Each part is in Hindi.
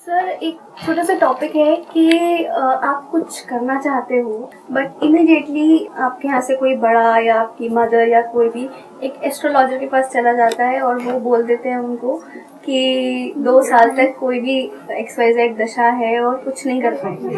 सर एक छोटा सा टॉपिक है कि आप कुछ करना चाहते हो बट इमीडिएटली आपके यहाँ से कोई बड़ा या आपकी मदर या कोई भी एक एस्ट्रोलॉजर के पास चला जाता है और वो बोल देते हैं उनको कि 2 साल तक कोई भी XYZ दशा है और कुछ नहीं कर पाएंगे।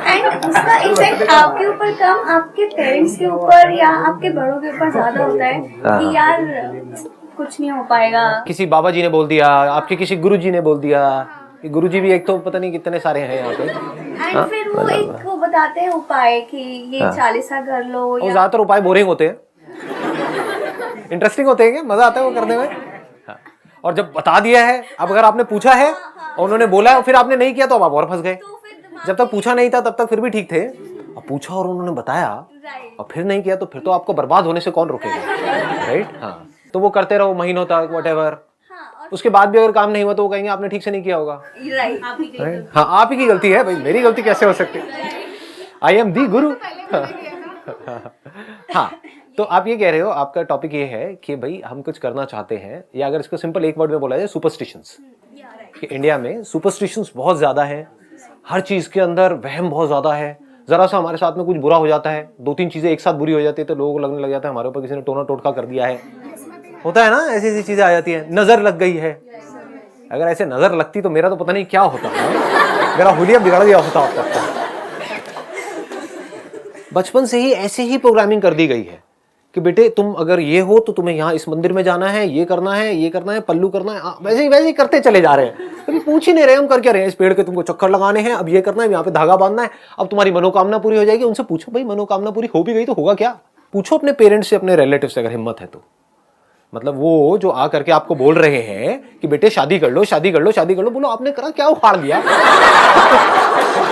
एंड उसका इफेक्ट आपके ऊपर कम आपके पेरेंट्स के ऊपर या आपके बड़ों के ऊपर ज्यादा होता है कि यार कुछ नहीं हो पाएगा। किसी बाबा जी ने बोल दिया, आपके किसी गुरु जी ने बोल दिया। गुरु जी भी एक तो पता नहीं कितने सारे हैं यहाँ पे। एंड फिर वो एक वो बताते हैं उपाय कि ये 40 कर लो। और ज्यादातर उपाय बोरिंग होते हैं, इंटरेस्टिंग होते हैं, क्या मजा आता है वो करने में। और जब बता दिया है, अब अगर आपने पूछा है और उन्होंने बोला है फिर आपने नहीं किया तो अब आप और फंस गए। जब तक पूछा नहीं था तब तक फिर भी ठीक थे, अब पूछा और उन्होंने बताया और फिर नहीं किया तो फिर तो आपको बर्बाद होने से कौन रोकेगा, राइट। हाँ, तो वो करते रहो महीनों तक व्हाटएवर। उसके बाद भी अगर काम नहीं हुआ तो वो कहेंगे आपने ठीक से नहीं किया होगा। हाँ, आप ही की गलती है भाई, मेरी गलती कैसे हो सकती। आई एम दी गुरु। हाँ, तो आप ये कह रहे हो, आपका टॉपिक ये है कि भाई हम कुछ करना चाहते हैं, या अगर इसको सिंपल एक वर्ड में बोला जाए सुपरस्टिशंस। कि इंडिया में सुपरस्टिशंस बहुत ज्यादा है, हर चीज के अंदर वहम बहुत ज्यादा है। जरा सा हमारे साथ में कुछ बुरा हो जाता है, 2-3 चीजें एक साथ बुरी हो जाती है तो लोगों को लगने लग जाता है हमारे ऊपर किसी ने टोना टोटका कर दिया है। होता है ना, ऐसी ऐसी चीजें आ जाती है। नजर लग गई है, अगर ऐसे नजर लगती तो मेरा तो पता नहीं क्या होता है, मेरा हुलिया बिगड़ गया होता अब तक। बचपन से ही ऐसे ही प्रोग्रामिंग कर दी गई है कि बेटे तुम अगर ये हो तो तुम्हें यहाँ इस मंदिर में जाना है, ये करना है, ये करना है, पल्लू करना है। वैसे ही करते चले जा रहे हैं, कभी पूछ ही नहीं रहे हम कर क्या रहे हैं। इस पेड़ के तुमको चक्कर लगाने हैं, अब ये करना है, यहाँ पे धागा बांधना है, अब तुम्हारी मनोकामना पूरी हो जाएगी। उनसे पूछो भाई मनोकामना पूरी हो भी गई तो होगा क्या। पूछो अपने पेरेंट्स से, अपने रिलेटिव से, अगर हिम्मत है तो। मतलब वो जो आ करके आपको बोल रहे हैं कि बेटे शादी कर लो, शादी कर लो, शादी कर लो, बोलो आपने करा क्या, उखाड़ दिया।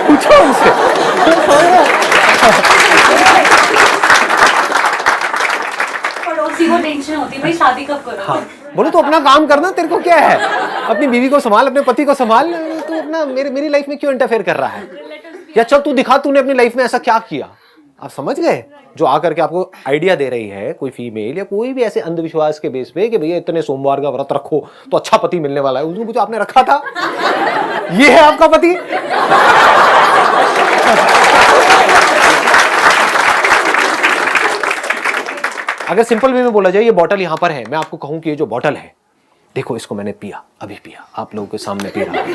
पूछो उनसे। वो टेंशन होती भाई शादी कब करो। हाँ, बोलो तो अपना काम करना, तेरे को क्या है, अपनी बीवी को संभाल, अपने पति को संभाल, तू अपना मेरी लाइफ में क्यों इंटरफेयर कर रहा है। या चल तू दिखा तूने अपनी लाइफ में ऐसा क्या किया। आप समझ गए, जो आकर के आपको आइडिया दे रही है कोई फीमेल या कोई भी ऐसे अंधविश्वास के बेस पे कि भैया इतने सोमवार का व्रत रखो तो अच्छा पति मिलने वाला है। उसने पूछा आपने रखा था, ये है आपका पति। अगर सिंपल वे में बोला जाए, ये बॉटल यहां पर है, मैं आपको कहूं कि ये जो बॉटल है देखो, इसको मैंने पिया, अभी पिया, आप लोगों के सामने पी रहा हूं।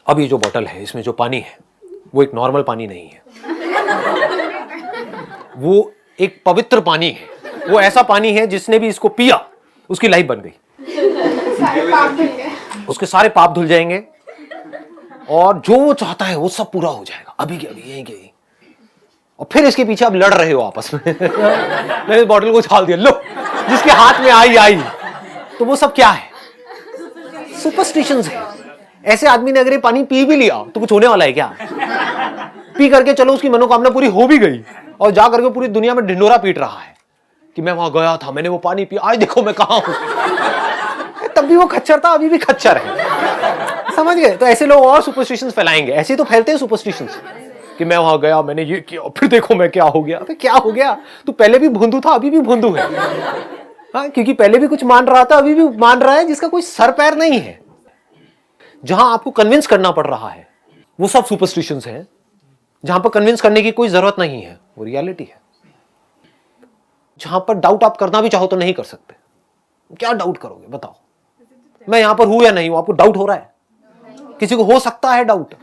अब ये जो बॉटल है, इसमें जो पानी है वो एक नॉर्मल पानी नहीं है, वो एक पवित्र पानी है। वो ऐसा पानी है जिसने भी इसको पिया उसकी लाइफ बन गई, उसके सारे पाप धुल जाएंगे और जो वो चाहता है वो सब पूरा हो जाएगा, अभी के अभी, यहीं के यहीं। और फिर इसके पीछे आप लड़ रहे हो आपस में। मैंने इस बॉटल को उछाल दिया, लो, जिसके हाथ में आई। तो वो सब क्या है, सुपरस्टिशंस है। ऐसे आदमी ने अगर ये पानी पी भी लिया तो कुछ होने वाला है क्या। पी करके चलो उसकी मनोकामना पूरी हो भी गई और जा करके पूरी दुनिया में ढिंडोरा पीट रहा है कि मैं वहां गया था, मैंने वो पानी पिया, आज देखो मैं कहां हूं। तब भी वो खच्चर था, अभी भी खच्चर है। समझ गए। तो ऐसे लोग और सुपरस्टिशंस फैलाएंगे, ऐसे तो फैलते हैं सुपरस्टिशंस कि मैं वहां गया, मैंने ये किया, फिर देखो मैं क्या हो गया। क्या हो गया, तू पहले भी भोंदू था, अभी भी भोंदू है। हाँ, क्योंकि पहले भी कुछ मान रहा था, अभी भी मान रहा है, जिसका कोई सर पैर नहीं है। जहां आपको कन्विंस करना पड़ रहा है वो सब सुपरस्टिशंस हैं, जहां पर कन्विंस करने की कोई जरूरत नहीं है, वो रियलिटी है। जहां पर डाउट आप करना भी चाहो तो नहीं कर सकते। क्या डाउट करोगे बताओ, मैं यहां पर हूं या नहीं हूं, आपको डाउट हो रहा है। किसी को हो सकता है डाउट।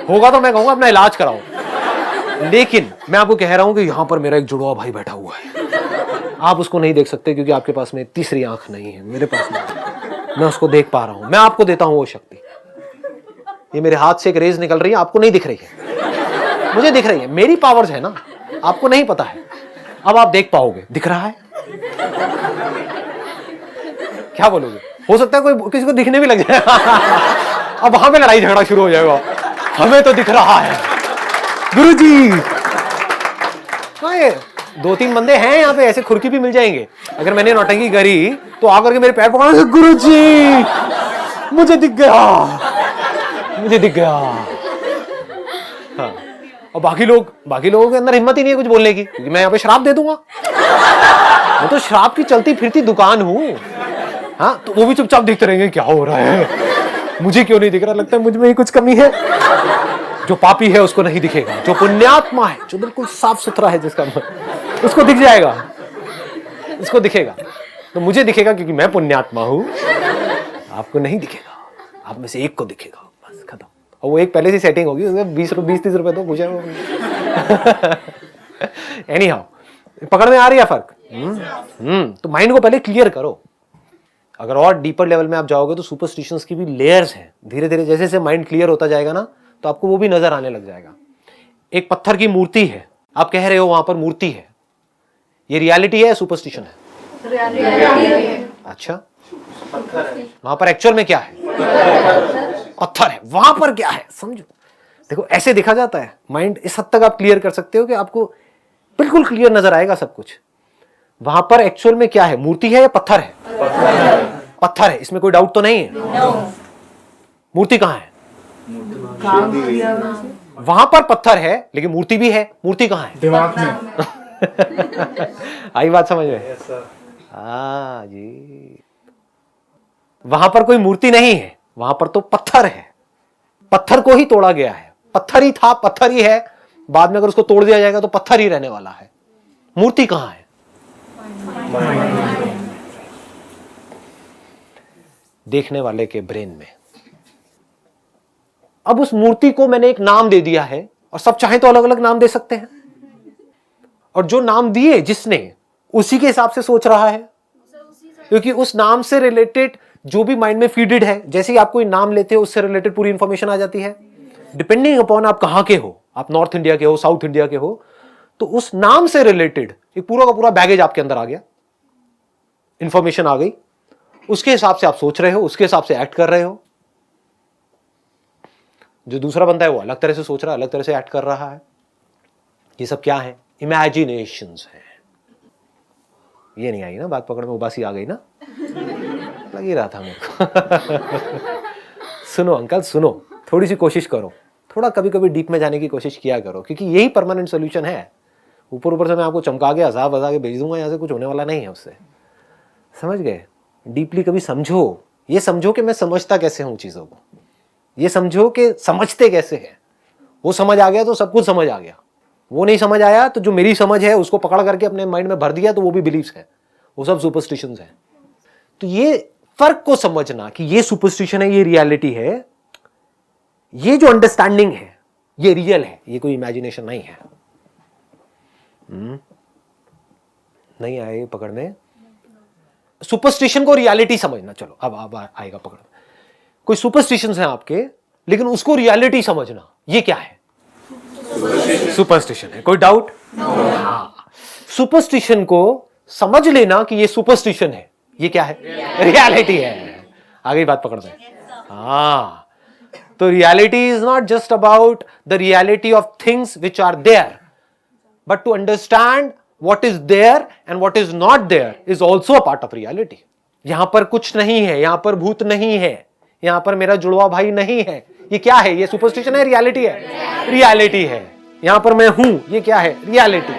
होगा तो मैं कहूंगा अपना इलाज कराओ। लेकिन मैं आपको कह रहा हूं कि यहां पर मेरा एक जुड़वा भाई बैठा हुआ है, आप उसको नहीं देख सकते क्योंकि आपके पास में तीसरी आंख नहीं है, मेरे पास नहीं। मैं उसको देख पा रहा हूं, मैं आपको देता हूं वो शक्ति। ये मेरे हाथ से एक रेज निकल रही है, आपको नहीं दिख रही है, मुझे दिख रही है, मेरी पावर्स है ना, आपको नहीं पता है। अब आप देख पाओगे, दिख रहा है। क्या बोलोगे, हो सकता है कोई किसी को दिखने भी लग जाए। अब वहां पे लड़ाई झगड़ा शुरू हो जाएगा, हमें तो दिख रहा है गुरुजी। हाँ, ये 2-3 बंदे हैं यहाँ पे, ऐसे खुरकी भी मिल जाएंगे। अगर मैंने नौटंकी करी तो आकर के मेरे पैर पकड़, गुरुजी मुझे दिख गया, मुझे दिख गया। हाँ, और बाकी लोगों के अंदर हिम्मत ही नहीं है कुछ बोलने की, क्योंकि मैं यहाँ पे श्राप दे दूंगा। मैं तो शराब की चलती फिरती दुकान हूं। हाँ, तो वो भी चुपचाप देखते रहेंगे क्या हो रहा है, मुझे क्यों नहीं दिख रहा, लगता है मुझ में ही कुछ कमी है। जो पापी है उसको नहीं दिखेगा, जो पुण्यात्मा है, जो बिल्कुल साफ सुथरा है जिसका मन, उसको दिख जाएगा, उसको दिखेगा। तो मुझे दिखेगा क्योंकि मैं पुण्यात्मा हूं, आपको नहीं दिखेगा, आप में से एक को दिखेगा, बस खत्म। और वो एक पहले से सेटिंग होगी, 20-30 रुपए तो पूछे। एनी हाउ, पकड़ में आ रही है फर्क? तो माइंड को पहले क्लियर करो। अगर और डीपर लेवल में आप जाओगे तो सुपरस्टिशंस की भी लेयर्स हैं। धीरे धीरे जैसे जैसे माइंड क्लियर होता जाएगा ना, तो आपको वो भी नजर आने लग जाएगा। एक पत्थर की मूर्ति है, आप कह रहे हो वहां पर मूर्ति है, ये रियलिटी है या सुपरस्टिशन है? अच्छा, वहां पर एक्चुअल में क्या है? पत्थर है। वहां पर क्या है समझो। देखो ऐसे देखा जाता है माइंड, इस हद तक आप क्लियर कर सकते हो कि आपको बिल्कुल क्लियर नजर आएगा सब कुछ। वहां पर एक्चुअल में क्या है? मूर्ति है या पत्थर है? पत्थर है, इसमें कोई डाउट तो नहीं है। मूर्ति कहां है? वहां पर पत्थर है लेकिन मूर्ति भी है। मूर्ति कहां है? दिमाग में। आई बात समझ में? हाँ जी, वहां पर कोई मूर्ति नहीं है, वहां पर तो पत्थर है। पत्थर को ही तोड़ा गया है, पत्थर ही था, पत्थर ही है। बाद में अगर उसको तोड़ दिया जाएगा तो पत्थर ही रहने वाला है। मूर्ति कहां है? देखने वाले के ब्रेन में। अब उस मूर्ति को मैंने एक नाम दे दिया है, और सब चाहे तो अलग अलग नाम दे सकते हैं, और जो नाम दिए जिसने, उसी के हिसाब से सोच रहा है, क्योंकि उस नाम से रिलेटेड जो भी माइंड में फीडेड है, जैसे ही आप कोई नाम लेते हो उससे रिलेटेड पूरी इंफॉर्मेशन आ जाती है। डिपेंडिंग अपॉन आप कहां के हो, आप नॉर्थ इंडिया के हो, साउथ इंडिया के हो, तो उस नाम से रिलेटेड एक पूरा का पूरा बैगेज आपके अंदर आ गया, इंफॉर्मेशन आ गई। उसके हिसाब से आप सोच रहे हो, उसके हिसाब से एक्ट कर रहे हो। जो दूसरा बंदा है वो अलग तरह से सोच रहा है, अलग तरह से एक्ट कर रहा है। ये सब क्या है? इमेजिनेशंस है। ये नहीं आई ना बात पकड़ में? उबासी आ गई ना? लग ही रहा था मेरे को। सुनो अंकल, सुनो, थोड़ी सी कोशिश करो, थोड़ा कभी कभी डीप में जाने की कोशिश किया करो, क्योंकि यही परमानेंट सोल्यूशन है। ऊपर ऊपर से मैं आपको चमका के अजाब बजा के भेज दूंगा, यहां से कुछ होने वाला नहीं है उससे। समझ गए? डीपली कभी समझो, ये समझो कि मैं समझता कैसे हूं चीजों को, ये समझो कि समझते कैसे हैं। वो समझ आ गया तो सब कुछ समझ आ गया, वो नहीं समझ आया तो जो मेरी समझ है उसको पकड़ करके अपने माइंड में भर दिया तो वो भी बिलीव्स है, वो सब सुपरस्टिशंस है। तो ये फर्क को समझना कि ये सुपरस्टिशन है, ये रियलिटी है, ये जो अंडरस्टैंडिंग है ये रियल है, ये कोई इमेजिनेशन नहीं है। नहीं आए पकड़ में? सुपरस्टिशन को रियलिटी समझना। चलो अब आएगा पकड़ में। कोई सुपरस्टिशंस हैं आपके, लेकिन उसको रियलिटी समझना, ये क्या है? सुपरस्टिशन है। कोई डाउट? हाँ, सुपरस्टिशन को समझ लेना कि ये सुपरस्टिशन है, ये क्या है? रियलिटी है। आगे बात पकड़ में। हाँ, तो reality is not just about the reality of things which are there, but to understand what is there and what is not there is also a part of reality. यहां पर कुछ नहीं है, यहां पर भूत नहीं है, यहां पर मेरा जुड़वा भाई नहीं है। ये क्या है? ये सुपरस्टिशन है, रियलिटी है? रियलिटी है। यहां पर मैं हूं, ये क्या है? रियलिटी।